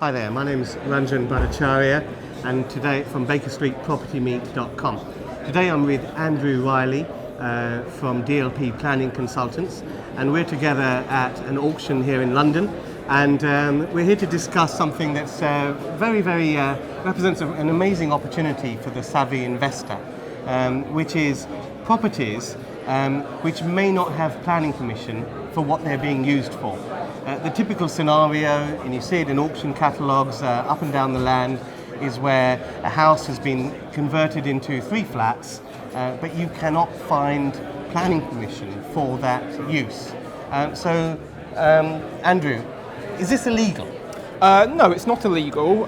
Hi there, my name is Ranjan Bhattacharya, and today from BakerStreetPropertyMeet.com. Today I'm with Andrew Ryley from DLP Planning Consultants, and we're together at an auction here in London, and we're here to discuss something that's very represents an amazing opportunity for the savvy investor, which is properties which may not have planning permission for what they're being used for. The typical scenario, and you see it in auction catalogues up and down the land, is where a house has been converted into 3 flats, but you cannot find planning permission for that use. Andrew, is this illegal? No, it's not illegal.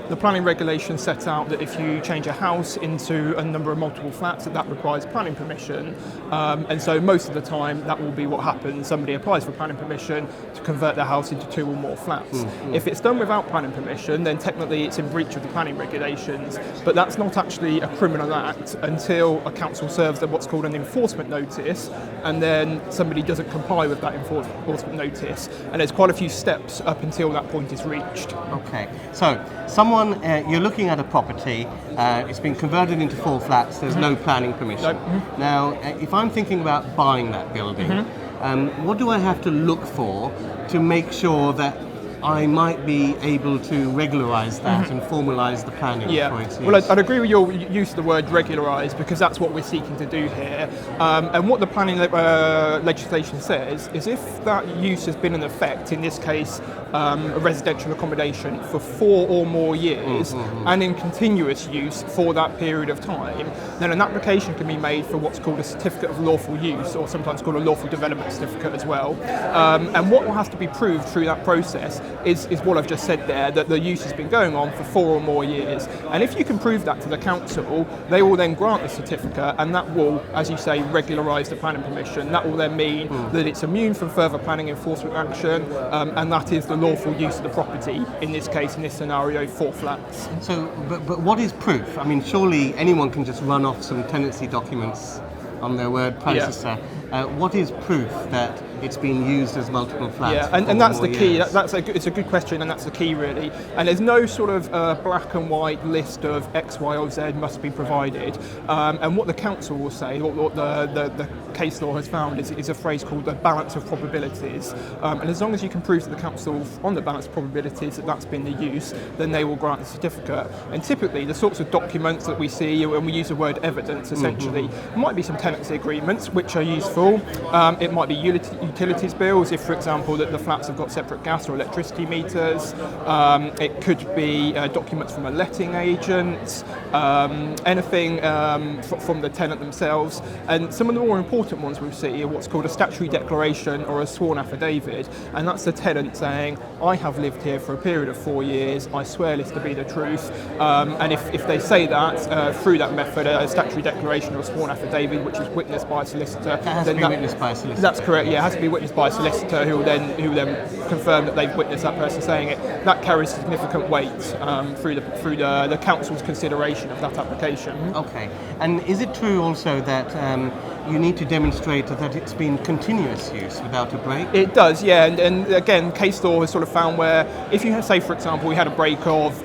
The planning regulation sets out that if you change a house into a number of multiple flats, that requires planning permission. And so most of the time that will be what happens. Somebody applies for planning permission to convert their house into 2 or more flats. If it's done without planning permission, then technically it's in breach of the planning regulations, but that's not actually a criminal act until a council serves what's called an enforcement notice, and then somebody doesn't comply with that enforcement notice. And there's quite a few steps up until that point is reached. Okay, so you're looking at a property, it's been converted into 4 flats, there's no planning permission. Now, if I'm thinking about buying that building, what do I have to look for to make sure that I might be able to regularise that and formalise the planning for its use? Well, I'd agree with your use of the word regularise, because that's what we're seeking to do here. And what the planning legislation says is if that use has been in effect, in this case a residential accommodation, for 4 or more years and in continuous use for that period of time, then an application can be made for what's called a certificate of lawful use, or sometimes called a lawful development certificate as well. And what has to be proved through that process is what I've just said there, that the use has been going on for 4 or more years. And if you can prove that to the council, they will then grant the certificate, and that will, as you say, regularise the planning permission. That will then mean that it's immune from further planning enforcement action, and that is the lawful use of the property, in this case, in this scenario, 4 flats. So, but what is proof? I mean, surely anyone can just run off some tenancy documents on their word processor. What is proof that it's been used as multiple flats? And that's the key. It's a good question, and that's the key really. And there's no sort of black and white list of X, Y, or Z must be provided. And what the council will say, what the case law has found, is a phrase called the balance of probabilities. And as long as you can prove to the council on the balance of probabilities that that's been the use, then they will grant the certificate. And typically, the sorts of documents that we see when we use the word evidence, essentially, might be some tenancy agreements, which are useful. It might be utilities bills, if, for example, that the flats have got separate gas or electricity meters. It could be documents from a letting agent, anything from the tenant themselves. And some of the more important ones we see are what's called a statutory declaration or a sworn affidavit, and that's the tenant saying, I have lived here for a period of 4 years, I swear this to be the truth. And if they say that through that method, a statutory declaration or a sworn affidavit, which is witnessed by a solicitor, witnessed by a solicitor. That's correct. Yeah, it has to be witnessed by a solicitor who will then confirm that they've witnessed that person saying it. That carries significant weight through the council's consideration of that application. Okay. And is it true also that you need to demonstrate that it's been continuous use without a break? It does, yeah. And again, case law has sort of found where if you say, for example, we had a break of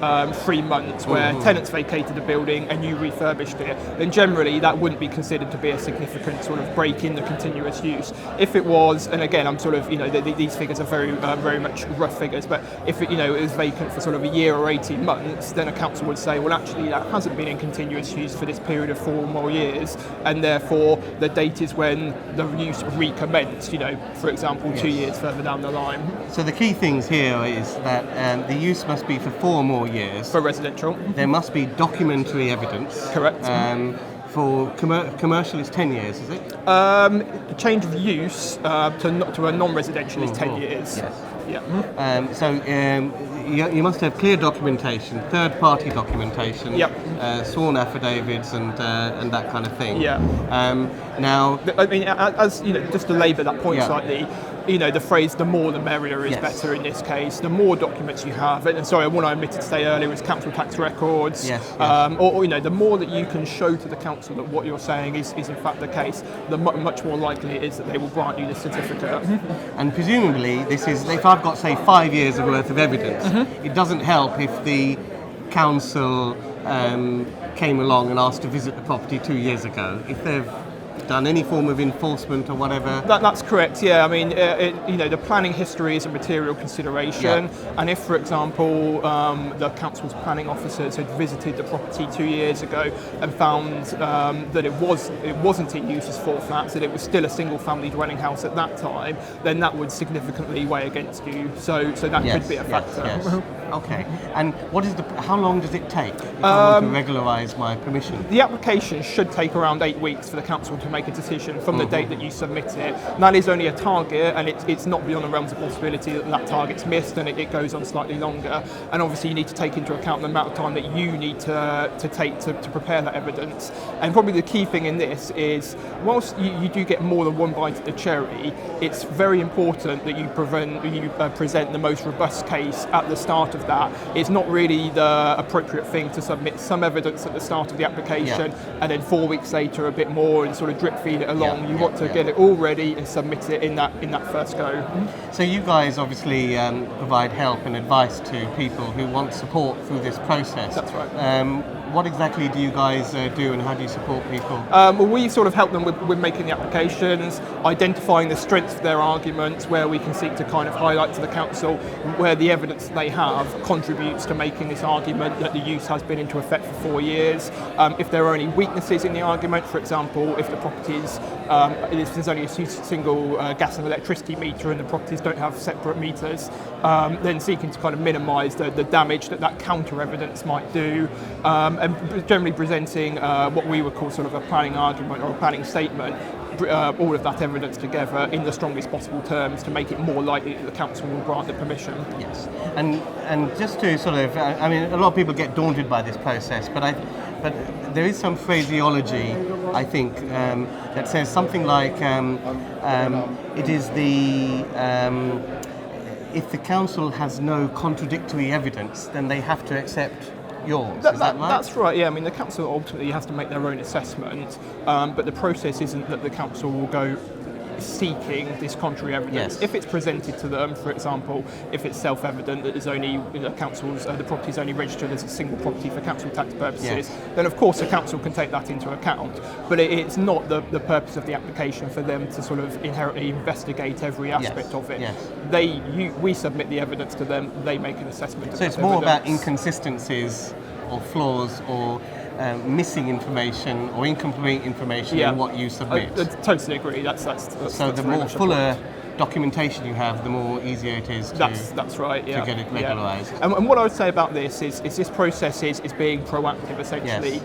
3 months where tenants vacated the building and you refurbished it, then generally that wouldn't be considered to be a significant sort of break in the continuous use. If it was, and again, I'm sort of, these figures are very much rough figures, but if it was vacant for sort of a year or 18 months, then a council would say, well, actually that hasn't been in continuous use for this period of 4 or more years, and therefore the date is when the use recommenced, for example, 2 years further down the line. So the key things here is that the use must be for 4 or more years. For residential. There must be documentary evidence. Correct. For commercial is 10 years, is it? The change of use to a non-residential is 10 years. Yes. Yeah. You must have clear documentation, third-party documentation, sworn affidavits, and that kind of thing. Yeah. Now, I mean, as just to labour that point slightly, the phrase "the more the merrier" is Yes. better in this case. The more documents you have, and sorry, one I omitted to say earlier was council tax records. Yes, Or the more that you can show to the council that what you're saying is in fact the case, the much more likely it is that they will grant you the certificate. And presumably, this is if I've got, say, 5 years of worth of evidence, it doesn't help if the council came along and asked to visit the property 2 years ago. If they've done any form of enforcement or whatever. That's correct. Yeah, I mean, the planning history is a material consideration, and if, for example, the council's planning officers had visited the property 2 years ago and found that it wasn't in use as 4 flats, that it was still a single-family dwelling house at that time, then that would significantly weigh against you. So that could be a factor. Yes. Okay. And how long does it take if I want to regularise my permission? The application should take around 8 weeks for the council to make a decision from the date that you submit it. And that is only a target, and it's not beyond the realms of possibility that target's missed and it goes on slightly longer. And obviously you need to take into account the amount of time that you need to take to prepare that evidence. And probably the key thing in this is, whilst you do get more than one bite at the cherry, it's very important that you present the most robust case at the start of that. It's not really the appropriate thing to submit some evidence at the start of the application and then 4 weeks later a bit more and sort of drip feed it along. You want to get it all ready and submit it in that first go. So you guys obviously provide help and advice to people who want support through this process. That's right. What exactly do you guys do, and how do you support people? Well, we sort of help them with making the applications, identifying the strengths of their arguments, where we can seek to kind of highlight to the council where the evidence they have contributes to making this argument that the use has been into effect for 4 years. If there are any weaknesses in the argument, for example, if the properties, if there's only a single gas and electricity meter and the properties don't have separate meters, then seeking to kind of minimise the damage that counter evidence might do. And generally presenting what we would call sort of a planning argument or a planning statement, all of that evidence together in the strongest possible terms to make it more likely that the council will grant the permission. Yes, and just to sort of, I mean, a lot of people get daunted by this process, but there is some phraseology, I think, that says something like it is if the council has no contradictory evidence, then they have to accept yours. Is that right? That's right, yeah. I mean, the council ultimately has to make their own assessment, but the process isn't that the council will go seeking this contrary evidence. If it's presented to them, for example, if it's self-evident that there's only the property is only registered as a single property for council tax purposes, then of course the council can take that into account. But it's not the purpose of the application for them to sort of inherently investigate every aspect of it. We submit the evidence to them, they make an assessment. So it's more about inconsistencies or flaws or missing information or incomplete information in what you submit. I totally agree. That's so the more fuller documentation you have, the more easier it is to that's right, to get it regularised. And what I would say about this is this process is being proactive, essentially.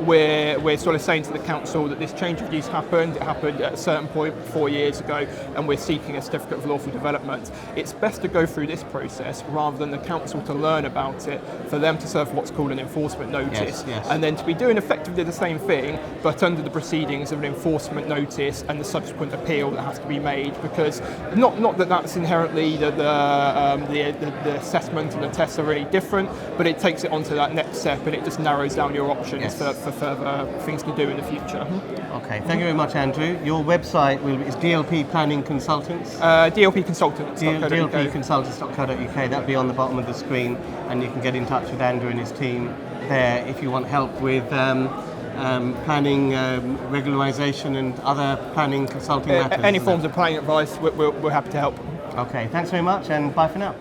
We're sort of saying to the council that this change of use happened. It happened at a certain point 4 years ago, and we're seeking a certificate of lawful development. It's best to go through this process rather than the council to learn about it, for them to serve what's called an enforcement notice, and then to be doing effectively the same thing, but under the proceedings of an enforcement notice and the subsequent appeal that has to be made, because not that that's inherently the assessment and the tests are really different, but it takes it onto that next step and it just narrows down your options for further things to do in the future. Okay, thank you very much, Andrew. Your website is DLP Planning Consultants? DLP Consultants. DLPconsultants.co.uk. That'll be on the bottom of the screen, and you can get in touch with Andrew and his team there if you want help with planning, regularisation and other planning consulting matters. Any forms of planning advice, we're happy to help. Okay, thanks very much, and bye for now.